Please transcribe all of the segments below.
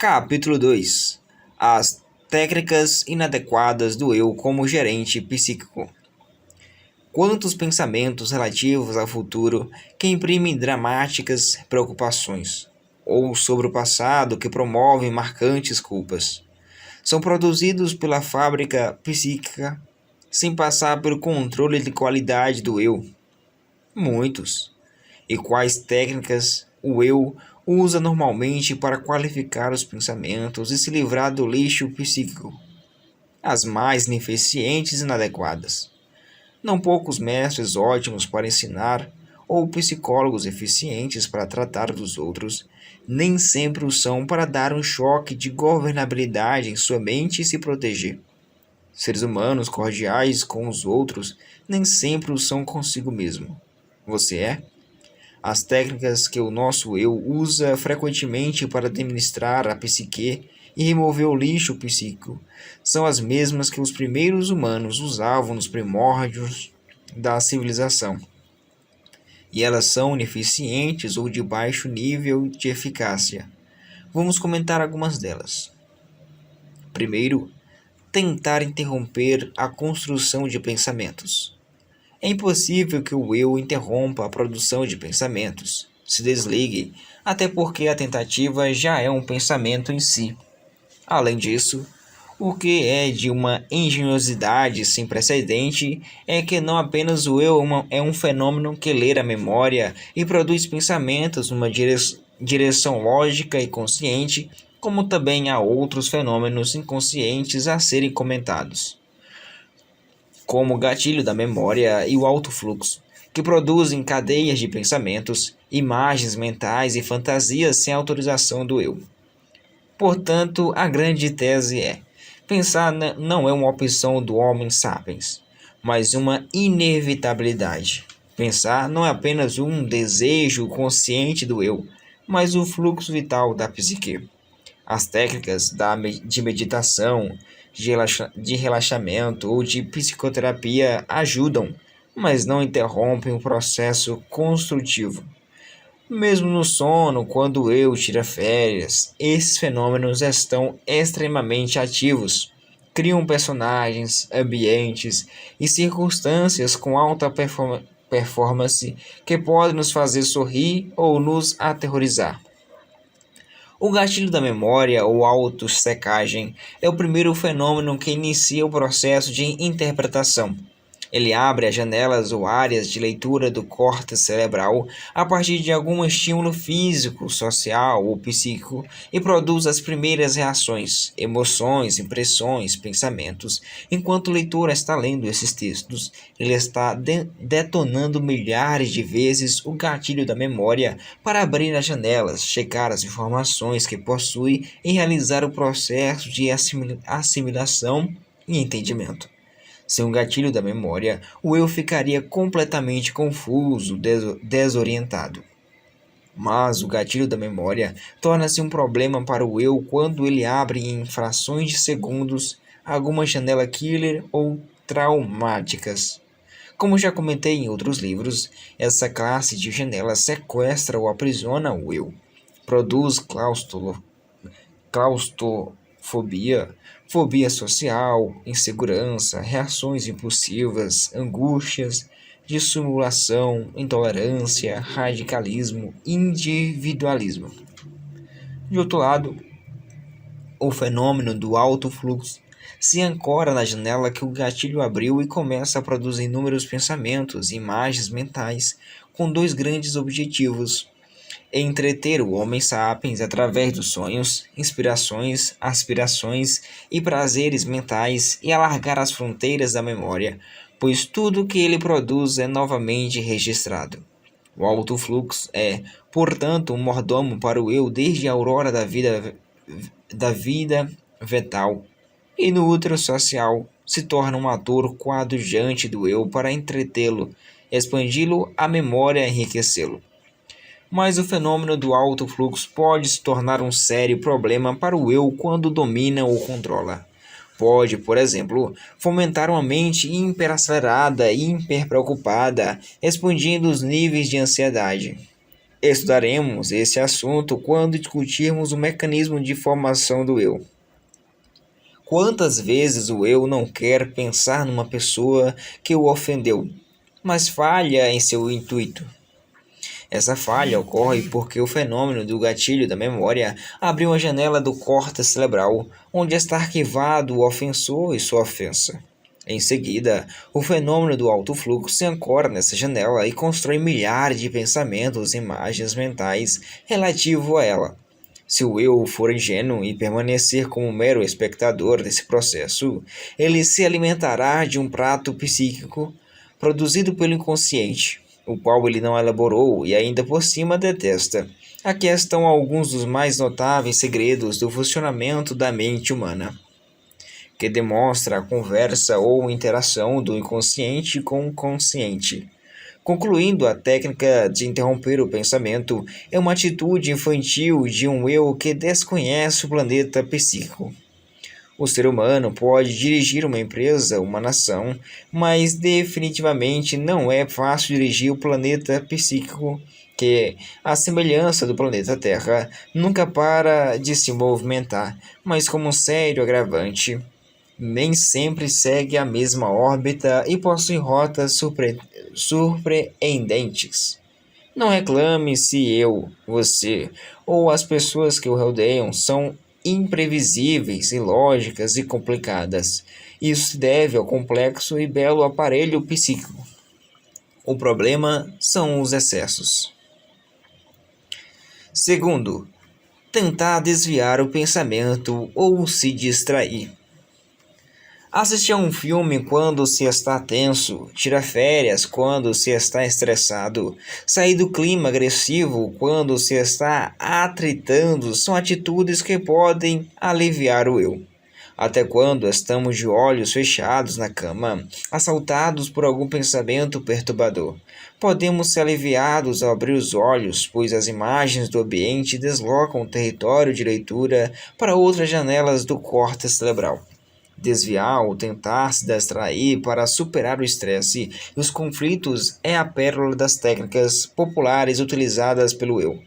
Capítulo 2: As técnicas inadequadas do eu como gerente psíquico. Quantos pensamentos relativos ao futuro que imprimem dramáticas preocupações, ou sobre o passado que promovem marcantes culpas, são produzidos pela fábrica psíquica sem passar pelo controle de qualidade do eu? Muitos. E quais técnicas o eu usa normalmente para qualificar os pensamentos e se livrar do lixo psíquico? As mais ineficientes e inadequadas. Não poucos mestres ótimos para ensinar ou psicólogos eficientes para tratar dos outros, nem sempre o são para dar um choque de governabilidade em sua mente e se proteger. Seres humanos cordiais com os outros nem sempre o são consigo mesmo. Você é? As técnicas que o nosso eu usa frequentemente para administrar a psique e remover o lixo psíquico são as mesmas que os primeiros humanos usavam nos primórdios da civilização. E elas são ineficientes ou de baixo nível de eficácia. Vamos comentar algumas delas. Primeiro, tentar interromper a construção de pensamentos. É impossível que o eu interrompa a produção de pensamentos, se desligue, até porque a tentativa já é um pensamento em si. Além disso, o que é de uma engenhosidade sem precedente é que não apenas o eu é um fenômeno que lê a memória e produz pensamentos numa direção lógica e consciente, como também há outros fenômenos inconscientes a serem comentados, como o gatilho da memória e o alto fluxo, que produzem cadeias de pensamentos, imagens mentais e fantasias sem autorização do eu. Portanto, a grande tese é: pensar não é uma opção do homem sapiens, mas uma inevitabilidade. Pensar não é apenas um desejo consciente do eu, mas o fluxo vital da psique. As técnicas de meditação, de relaxamento ou de psicoterapia ajudam, mas não interrompem o processo construtivo. Mesmo no sono, quando o eu tira férias, esses fenômenos estão extremamente ativos. Criam personagens, ambientes e circunstâncias com alta performance que podem nos fazer sorrir ou nos aterrorizar. O gatilho da memória ou autossecagem é o primeiro fenômeno que inicia o processo de interpretação. Ele abre as janelas ou áreas de leitura do córtex cerebral a partir de algum estímulo físico, social ou psíquico e produz as primeiras reações, emoções, impressões, pensamentos. Enquanto o leitor está lendo esses textos, ele está detonando milhares de vezes o gatilho da memória para abrir as janelas, checar as informações que possui e realizar o processo de assimilação e entendimento. Sem um gatilho da memória, o eu ficaria completamente confuso, desorientado. Mas o gatilho da memória torna-se um problema para o eu quando ele abre em frações de segundos alguma janela killer ou traumáticas. Como já comentei em outros livros, essa classe de janela sequestra ou aprisiona o eu, produz claustrofobia, fobia social, insegurança, reações impulsivas, angústias, dissimulação, intolerância, radicalismo, individualismo. De outro lado, o fenômeno do alto fluxo se ancora na janela que o gatilho abriu e começa a produzir inúmeros pensamentos e imagens mentais com dois grandes objetivos: entreter o homem sapiens através dos sonhos, inspirações, aspirações e prazeres mentais e alargar as fronteiras da memória, pois tudo que ele produz é novamente registrado. O alto fluxo é, portanto, um mordomo para o eu desde a aurora da vida vetal, e no útero social se torna um ator coadjuvante do eu para entretê-lo, expandi-lo, a memória e enriquecê-lo. Mas o fenômeno do alto fluxo pode se tornar um sério problema para o eu quando domina ou controla. Pode, por exemplo, fomentar uma mente hiperacelerada e hiperpreocupada, expandindo os níveis de ansiedade. Estudaremos esse assunto quando discutirmos o mecanismo de formação do eu. Quantas vezes o eu não quer pensar numa pessoa que o ofendeu, mas falha em seu intuito? Essa falha ocorre porque o fenômeno do gatilho da memória abriu uma janela do córtex cerebral, onde está arquivado o ofensor e sua ofensa. Em seguida, o fenômeno do alto fluxo se ancora nessa janela e constrói milhares de pensamentos e imagens mentais relativo a ela. Se o eu for ingênuo e permanecer como mero espectador desse processo, ele se alimentará de um prato psíquico produzido pelo inconsciente, o qual ele não elaborou e ainda por cima detesta. Aqui estão alguns dos mais notáveis segredos do funcionamento da mente humana, que demonstra a conversa ou interação do inconsciente com o consciente. Concluindo, a técnica de interromper o pensamento é uma atitude infantil de um eu que desconhece o planeta psíquico. O ser humano pode dirigir uma empresa, uma nação, mas definitivamente não é fácil dirigir o planeta psíquico, que, à semelhança do planeta Terra, nunca para de se movimentar, mas como um sério agravante, nem sempre segue a mesma órbita e possui rotas surpreendentes. Não reclame se eu, você ou as pessoas que o rodeiam são imprevisíveis, ilógicas e complicadas. Isso se deve ao complexo e belo aparelho psíquico. O problema são os excessos. Segundo, tentar desviar o pensamento ou se distrair. Assistir a um filme quando se está tenso, tirar férias quando se está estressado, sair do clima agressivo quando se está atritando são atitudes que podem aliviar o eu. Até quando estamos de olhos fechados na cama, assaltados por algum pensamento perturbador, podemos ser aliviados ao abrir os olhos, pois as imagens do ambiente deslocam o território de leitura para outras janelas do córtex cerebral. Desviar ou tentar se distrair para superar o estresse e os conflitos é a pérola das técnicas populares utilizadas pelo eu.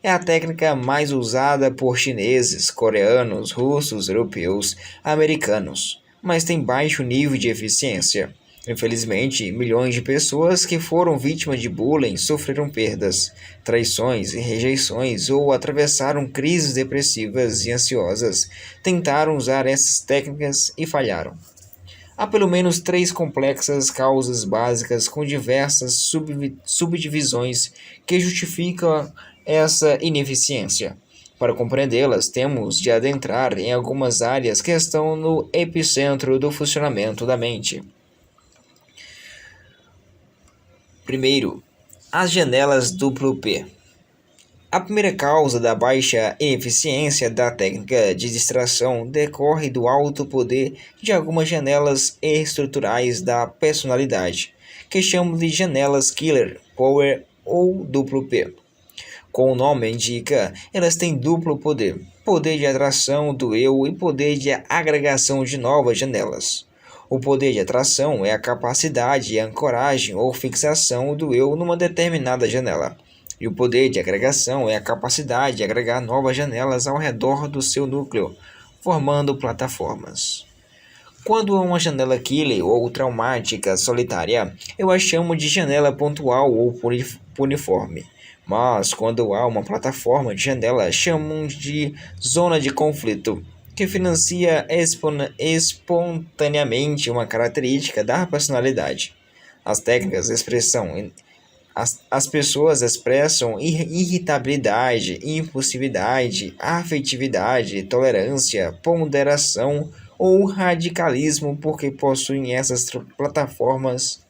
É a técnica mais usada por chineses, coreanos, russos, europeus, americanos, mas tem baixo nível de eficiência. Infelizmente, milhões de pessoas que foram vítimas de bullying sofreram perdas, traições e rejeições ou atravessaram crises depressivas e ansiosas, tentaram usar essas técnicas e falharam. Há pelo menos 3 complexas causas básicas com diversas subdivisões que justificam essa ineficiência. Para compreendê-las, temos de adentrar em algumas áreas que estão no epicentro do funcionamento da mente. Primeiro, as janelas duplo P. A primeira causa da baixa eficiência da técnica de distração decorre do alto poder de algumas janelas estruturais da personalidade, que chamamos de janelas killer, power ou duplo P. Como o nome indica, elas têm duplo poder: poder de atração do eu e poder de agregação de novas janelas. O poder de atração é a capacidade de ancoragem ou fixação do eu numa determinada janela, e o poder de agregação é a capacidade de agregar novas janelas ao redor do seu núcleo, formando plataformas. Quando há uma janela killer ou traumática solitária, eu a chamo de janela pontual ou puniforme. Mas quando há uma plataforma de janela, chamamos de zona de conflito, que financia espontaneamente uma característica da personalidade. As técnicas de expressão. As pessoas expressam irritabilidade, impulsividade, afetividade, tolerância, ponderação ou radicalismo porque possuem essas plataformas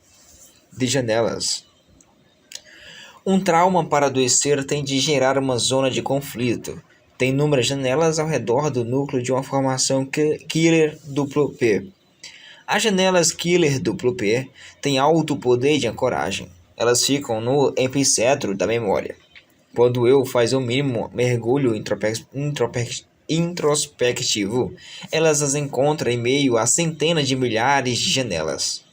de janelas. Um trauma para adoecer tem de gerar uma zona de conflito. Tem inúmeras janelas ao redor do núcleo de uma formação killer duplo P. As janelas killer duplo P têm alto poder de ancoragem. Elas ficam no epicentro da memória. Quando o eu faz o mínimo mergulho introspectivo, elas as encontram em meio a centenas de milhares de janelas.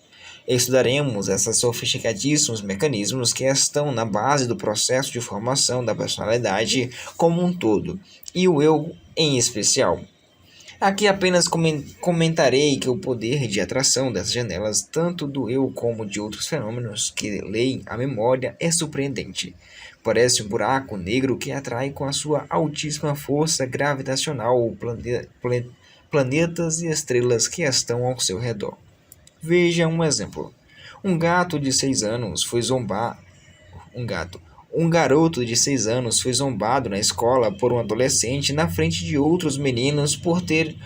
Estudaremos esses sofisticadíssimos mecanismos que estão na base do processo de formação da personalidade como um todo, e o eu em especial. Aqui apenas comentarei que o poder de atração dessas janelas, tanto do eu como de outros fenômenos que leem a memória, é surpreendente. Parece um buraco negro que atrai com a sua altíssima força gravitacional planetas e estrelas que estão ao seu redor. Veja um exemplo. Um gato de 6 anos foi zombar. Um gato. Um garoto de 6 anos foi zombado na escola por um adolescente na frente de outros meninos por ter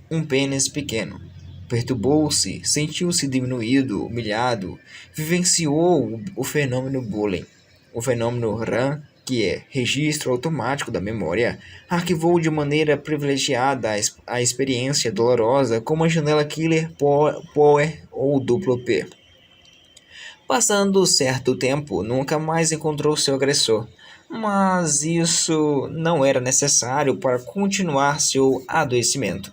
um pênis pequeno. Perturbou-se, sentiu-se diminuído, humilhado, vivenciou o fenômeno bullying. O fenômeno RAM, que é registro automático da memória, arquivou de maneira privilegiada a experiência dolorosa como a janela killer power ou duplo P. Passando certo tempo, nunca mais encontrou seu agressor, mas isso não era necessário para continuar seu adoecimento.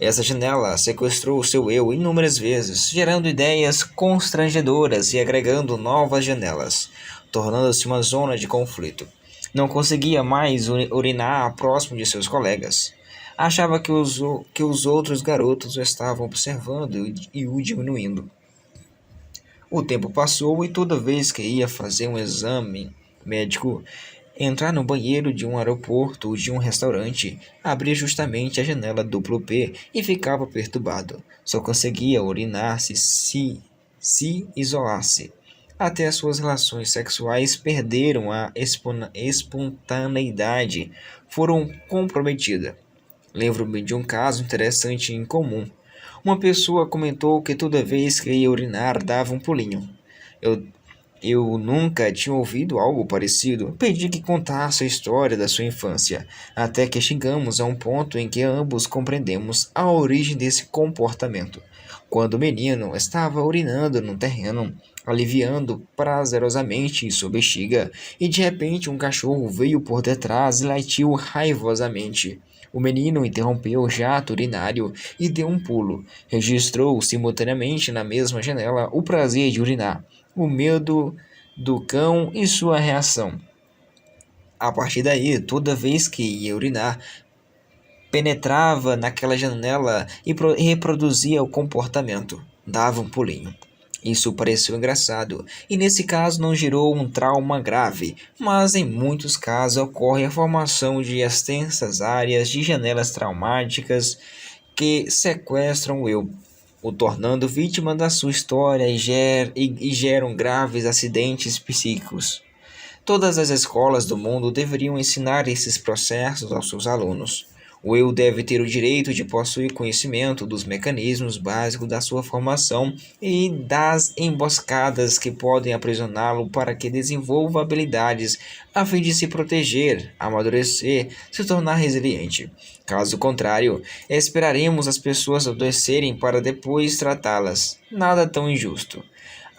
Essa janela sequestrou seu eu inúmeras vezes, gerando ideias constrangedoras e agregando novas janelas, tornando-se uma zona de conflito. Não conseguia mais urinar próximo de seus colegas. Achava que os outros garotos o estavam observando e o diminuindo. O tempo passou e toda vez que ia fazer um exame médico, entrar no banheiro de um aeroporto ou de um restaurante, abria justamente a janela duplo P e ficava perturbado. Só conseguia urinar se isolasse. Até as suas relações sexuais perderam a espontaneidade, foram comprometidas. Lembro-me de um caso interessante em comum. Uma pessoa comentou que toda vez que ia urinar dava um pulinho. Eu, eu nunca tinha ouvido algo parecido. Pedi que contasse a história da sua infância, até que chegamos a um ponto em que ambos compreendemos a origem desse comportamento. Quando o menino estava urinando no terreno, aliviando prazerosamente sua bexiga, e de repente um cachorro veio por detrás e latiu raivosamente. O menino interrompeu o jato urinário e deu um pulo. Registrou simultaneamente na mesma janela o prazer de urinar, o medo do cão e sua reação. A partir daí, toda vez que ia urinar, penetrava naquela janela e reproduzia o comportamento. Dava um pulinho. Isso pareceu engraçado, e nesse caso não gerou um trauma grave, mas em muitos casos ocorre a formação de extensas áreas de janelas traumáticas que sequestram o eu, o tornando vítima da sua história e geram graves acidentes psíquicos. Todas as escolas do mundo deveriam ensinar esses processos aos seus alunos. O eu deve ter o direito de possuir conhecimento dos mecanismos básicos da sua formação e das emboscadas que podem aprisioná-lo para que desenvolva habilidades a fim de se proteger, amadurecer, se tornar resiliente. Caso contrário, esperaremos as pessoas adoecerem para depois tratá-las. Nada tão injusto.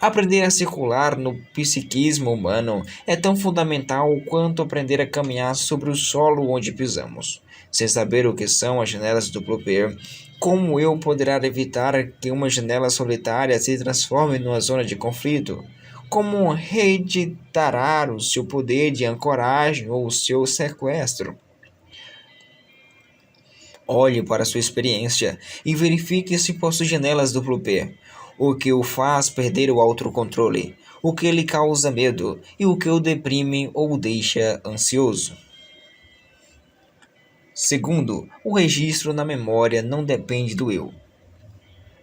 Aprender a circular no psiquismo humano é tão fundamental quanto aprender a caminhar sobre o solo onde pisamos. Sem saber o que são as janelas duplo P, como eu poderá evitar que uma janela solitária se transforme numa zona de conflito? Como reeditará o seu poder de ancoragem ou o seu sequestro? Olhe para sua experiência e verifique se possui janelas duplo P, o que o faz perder o autocontrole, o que lhe causa medo e o que o deprime ou o deixa ansioso. Segundo, o registro na memória não depende do eu.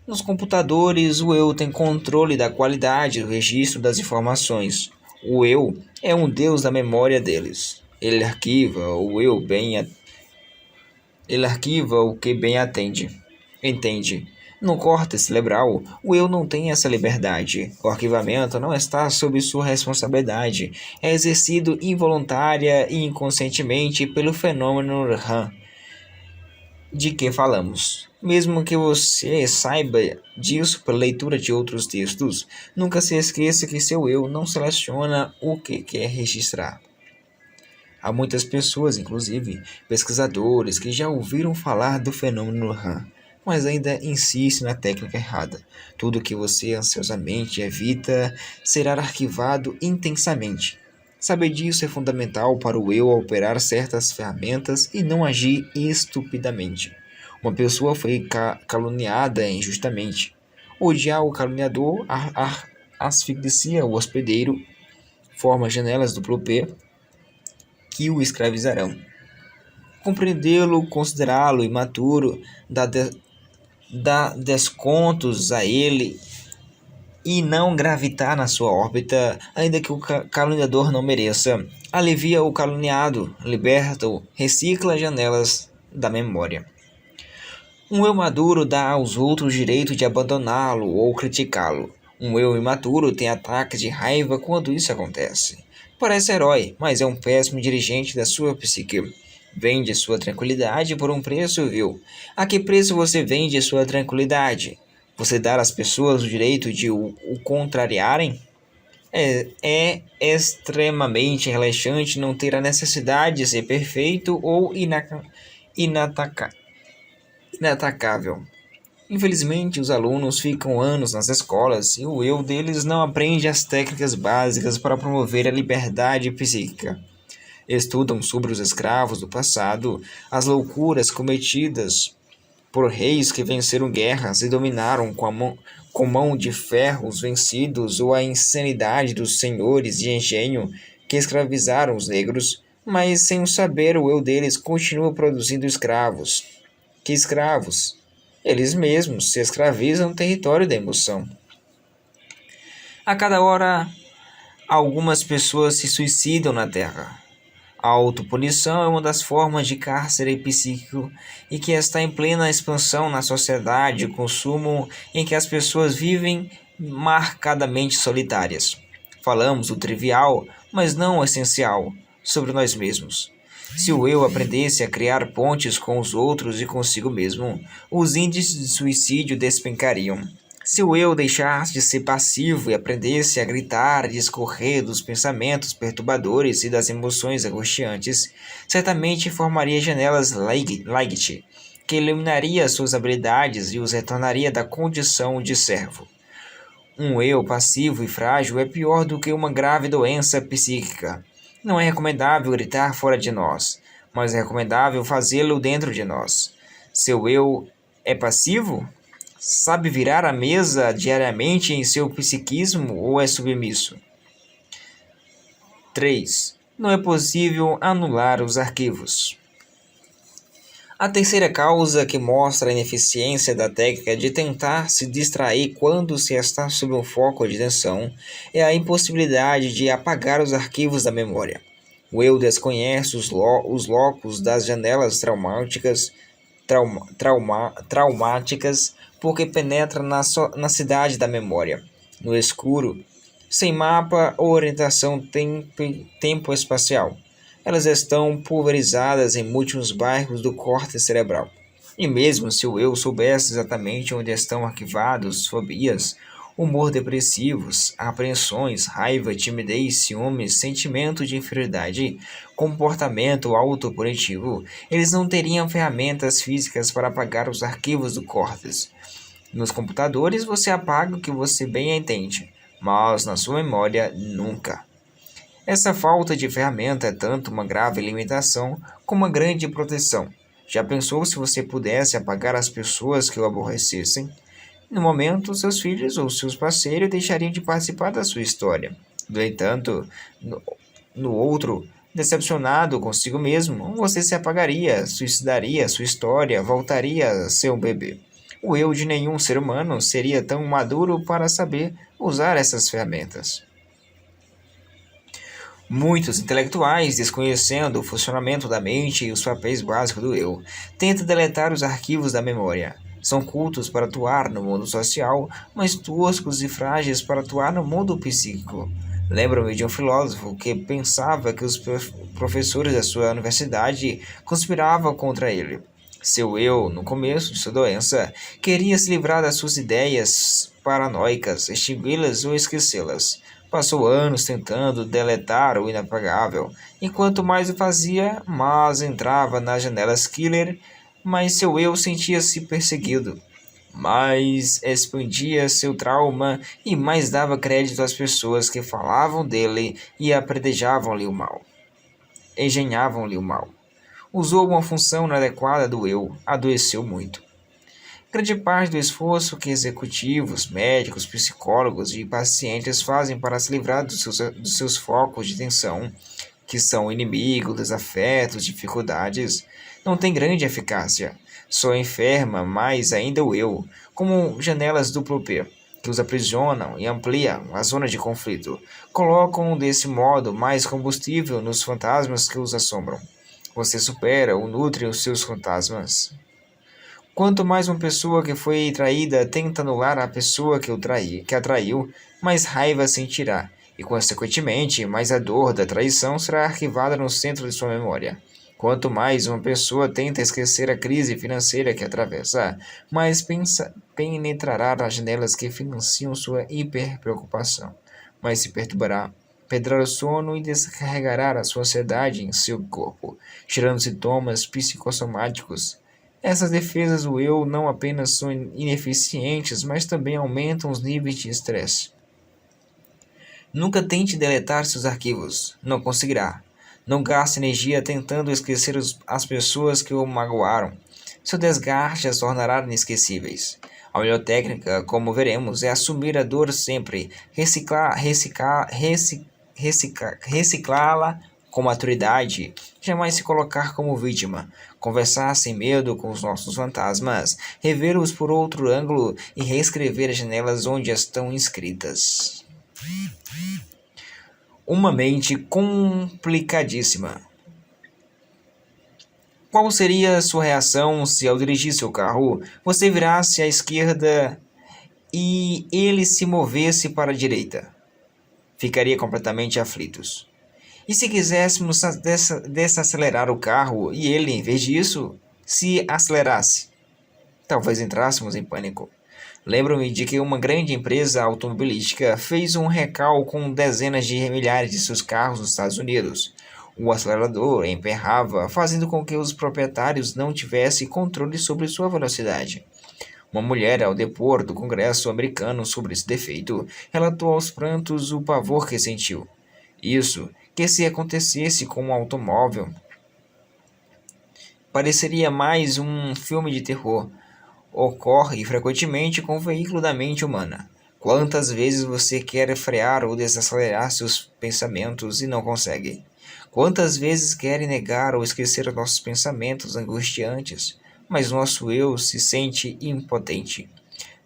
Nos computadores, o eu tem controle da qualidade do registro das informações. O eu é um deus da memória deles. Ele arquiva o que bem entende. No córtex cerebral, o eu não tem essa liberdade. O arquivamento não está sob sua responsabilidade. É exercido involuntária e inconscientemente pelo fenômeno RAM de que falamos. Mesmo que você saiba disso pela leitura de outros textos, nunca se esqueça que seu eu não seleciona o que quer registrar. Há muitas pessoas, inclusive pesquisadores, que já ouviram falar do fenômeno RAM, mas ainda insiste na técnica errada. Tudo que você ansiosamente evita será arquivado intensamente. Saber disso é fundamental para o eu operar certas ferramentas e não agir estupidamente. Uma pessoa foi caluniada injustamente. Odiar o caluniador asfixia o hospedeiro, forma janelas duplo P que o escravizarão. Compreendê-lo, considerá-lo imaturo, dá descontos a ele e não gravitar na sua órbita, ainda que o caluniador não mereça. Alivia o caluniado, liberta-o, recicla as janelas da memória. Um eu maduro dá aos outros o direito de abandoná-lo ou criticá-lo. Um eu imaturo tem ataques de raiva quando isso acontece. Parece herói, mas é um péssimo dirigente da sua psique. Vende sua tranquilidade por um preço vil. A que preço você vende sua tranquilidade? Você dar às pessoas o direito de o contrariarem? É extremamente relaxante não ter a necessidade de ser perfeito ou inatacável. Infelizmente, os alunos ficam anos nas escolas e o eu deles não aprende as técnicas básicas para promover a liberdade psíquica. Estudam sobre os escravos do passado, as loucuras cometidas por reis que venceram guerras e dominaram com mão de ferro os vencidos, ou a insanidade dos senhores de engenho que escravizaram os negros, mas sem o saber o eu deles continua produzindo escravos. Que escravos? Eles mesmos se escravizam no território da emoção. A cada hora, algumas pessoas se suicidam na Terra. A autopunição é uma das formas de cárcere psíquico e que está em plena expansão na sociedade de consumo em que as pessoas vivem marcadamente solitárias. Falamos do trivial, mas não o essencial, sobre nós mesmos. Se o eu aprendesse a criar pontes com os outros e consigo mesmo, os índices de suicídio despencariam. Se o eu deixasse de ser passivo e aprendesse a gritar e discorrer dos pensamentos perturbadores e das emoções angustiantes, certamente formaria janelas Light, que iluminaria suas habilidades e os retornaria da condição de servo. Um eu passivo e frágil é pior do que uma grave doença psíquica. Não é recomendável gritar fora de nós, mas é recomendável fazê-lo dentro de nós. Seu eu é passivo? Sabe virar a mesa diariamente em seu psiquismo ou é submisso? 3. Não é possível anular os arquivos. A terceira causa que mostra a ineficiência da técnica de tentar se distrair quando se está sob um foco de atenção é a impossibilidade de apagar os arquivos da memória. O eu desconhece os locos das janelas traumáticas porque penetra na cidade da memória, no escuro, sem mapa ou orientação tempo-espacial. Elas estão pulverizadas em múltiplos bairros do córtex cerebral. E mesmo se o eu soubesse exatamente onde estão arquivados fobias, humor depressivos, apreensões, raiva, timidez, ciúmes, sentimento de inferioridade, comportamento autopunitivo, eles não teriam ferramentas físicas para apagar os arquivos do córtex. Nos computadores você apaga o que você bem entende, mas na sua memória nunca. Essa falta de ferramenta é tanto uma grave limitação como uma grande proteção. Já pensou se você pudesse apagar as pessoas que o aborrecessem? No momento, seus filhos ou seus parceiros deixariam de participar da sua história. No entanto, no outro, decepcionado consigo mesmo, você se apagaria, suicidaria sua história, voltaria a ser um bebê. O eu de nenhum ser humano seria tão maduro para saber usar essas ferramentas. Muitos intelectuais, desconhecendo o funcionamento da mente e os papéis básicos do eu, tentam deletar os arquivos da memória. São cultos para atuar no mundo social, mas toscos e frágeis para atuar no mundo psíquico. Lembro-me de um filósofo que pensava que os professores da sua universidade conspiravam contra ele. Seu eu, no começo de sua doença, queria se livrar das suas ideias paranoicas, extingui-las ou esquecê-las. Passou anos tentando deletar o inapagável, e quanto mais o fazia, mais entrava nas janelas killer mas seu eu sentia-se perseguido. Mais expandia seu trauma e mais dava crédito às pessoas que falavam dele e apredejavam-lhe o mal. Engenhavam-lhe o mal. Usou uma função inadequada do eu, adoeceu muito. Grande parte do esforço que executivos, médicos, psicólogos e pacientes fazem para se livrar dos seus focos de tensão, que são inimigos, desafetos, dificuldades, não tem grande eficácia. Só enferma mais ainda o eu, como janelas duplo P, que os aprisionam e ampliam a zona de conflito. Colocam desse modo mais combustível nos fantasmas que os assombram. Você supera ou nutre os seus fantasmas. Quanto mais uma pessoa que foi traída tenta anular a pessoa que a traiu, mais raiva sentirá, e, consequentemente, mais a dor da traição será arquivada no centro de sua memória. Quanto mais uma pessoa tenta esquecer a crise financeira que atravessa, mais penetrará nas janelas que financiam sua hiperpreocupação, mais se perderá o sono e descarregará a sua ansiedade em seu corpo, gerando sintomas psicossomáticos. Essas defesas do eu não apenas são ineficientes, mas também aumentam os níveis de estresse. Nunca tente deletar seus arquivos, não conseguirá. Não gaste energia tentando esquecer as pessoas que o magoaram. Seu desgaste as tornará inesquecíveis. A melhor técnica, como veremos, é assumir a dor sempre, reciclá-la com maturidade, jamais se colocar como vítima, conversar sem medo com os nossos fantasmas, revê-los por outro ângulo e reescrever as janelas onde estão inscritas. Uma mente complicadíssima. Qual seria a sua reação se, ao dirigir seu carro, você virasse à esquerda e ele se movesse para a direita? Ficaria completamente aflitos. E se quiséssemos desacelerar o carro e ele, em vez disso, se acelerasse? Talvez entrássemos em pânico. Lembro-me de que uma grande empresa automobilística fez um recall com dezenas de milhares de seus carros nos Estados Unidos. O acelerador emperrava, fazendo com que os proprietários não tivessem controle sobre sua velocidade. Uma mulher, ao depor do Congresso americano sobre esse defeito, relatou aos prantos o pavor que sentiu. Isso, que se acontecesse com um automóvel, pareceria mais um filme de terror. Ocorre frequentemente com o veículo da mente humana. Quantas vezes você quer frear ou desacelerar seus pensamentos e não consegue? Quantas vezes quer negar ou esquecer nossos pensamentos angustiantes, mas nosso eu se sente impotente?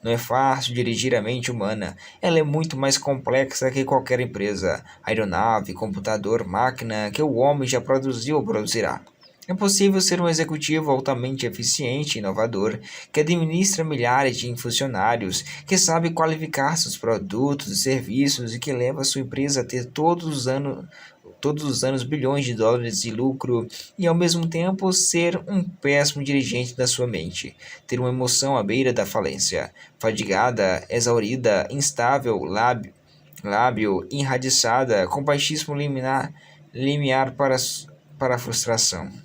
Não é fácil dirigir a mente humana. Ela é muito mais complexa que qualquer empresa, aeronave, computador, máquina que o homem já produziu ou produzirá. É possível ser um executivo altamente eficiente e inovador, que administra milhares de funcionários, que sabe qualificar seus produtos e serviços e que leva sua empresa a ter todos os anos bilhões de dólares de lucro e ao mesmo tempo ser um péssimo dirigente da sua mente, ter uma emoção à beira da falência, fadigada, exaurida, instável, lábil, enradiçada, com baixíssimo limiar para a frustração.